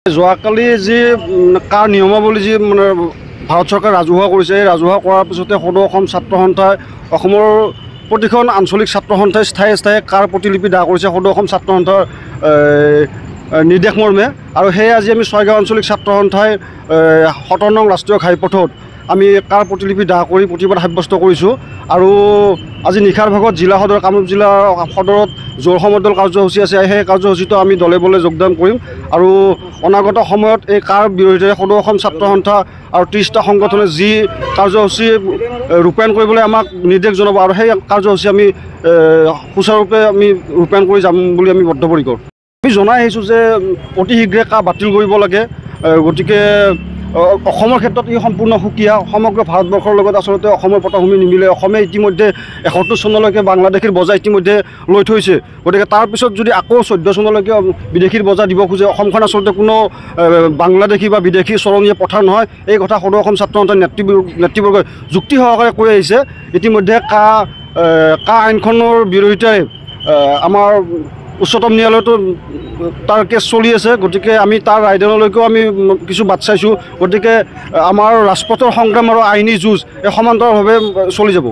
যোৱাকালি যি কাৰ নিয়মাৱলী যি মানে ভাৰত চৰকাৰে ৰাজহুৱা কৰিছে, এই ৰাজহুৱা কৰাৰ পিছতে সদৌ অসম ছাত্ৰ সন্থাই অসমৰ প্ৰতিখন আঞ্চলিক ছাত্ৰ সন্থাই স্থায়ী কাৰ প্ৰতিলিপি দাহ কৰিছে সদৌ অসম ছাত্ৰ সন্থাৰ নিৰ্দেশ মৰ্মে। আৰু সেয়ে আজি আমি ছয়গাঁও আঞ্চলিক ছাত্ৰ সন্থাই 17 নং ৰাষ্ট্ৰীয় ঘাইপথত আমি কাৰ প্ৰতিলিপি দাহ কৰি প্ৰতিবাদ সাব্যস্ত কৰিছোঁ। আৰু আজি নিশাৰ ভাগত জিলা সদৰ কামৰূপ জিলা সদৰত জোৰ সমদল কাৰ্যসূচী আছে, সেই কাৰ্যসূচীটো আমি দলে বলে যোগদান কৰিম। আৰু অনাগত সময়ত এই কাৰ বিৰোধে সদৌ অসম ছাত্ৰ সন্থা আৰু 30টা সংগঠনে যি কাৰ্যসূচী ৰূপায়ণ কৰিবলৈ আমাক নিৰ্দেশ জনাব, আৰু সেই কাৰ্যসূচী আমি সুচাৰুৰূপে আমি ৰূপায়ণ কৰি যাম বুলি আমি বদ্ধপৰিকৰ। আমি জনাই আহিছোঁ যে অতি শীঘ্ৰে কাৰ বাতিল কৰিব লাগে। গতিকে অসমৰ ক্ষেত্ৰত ই সম্পূৰ্ণ সুকীয়া। সমগ্ৰ ভাৰতবৰ্ষৰ লগত আচলতে অসমৰ পটভূমি নিমিলে। অসমে ইতিমধ্যে 71 চনলৈকে বাংলাদেশীৰ বজা ইতিমধ্যে লৈ থৈছে। গতিকে তাৰপিছত যদি আকৌ 14 চনলৈকে বিদেশীৰ বজা দিব খোজে, অসমখন আচলতে কোনো বাংলাদেশী বা বিদেশী চৰণীয়া পথাৰ নহয়। এই কথা সদৌ অসম ছাত্ৰ সন্থাৰ নেতৃবৰ্গই যুক্তি সহকাৰে কৈ আহিছে। ইতিমধ্যে কা আইনখনৰ বিৰোধিতাৰে আমাৰ উচ্চতম ন্যায়ালয়তো তাৰ কেছ চলি আছে। গতিকে আমি তাৰ ৰায়দানলৈকেও আমি কিছু বাট চাইছোঁ। গতিকে আমাৰ ৰাজপথৰ সংগ্ৰাম আৰু আইনী যুঁজ এই সমান্তৰালভাৱে চলি যাব।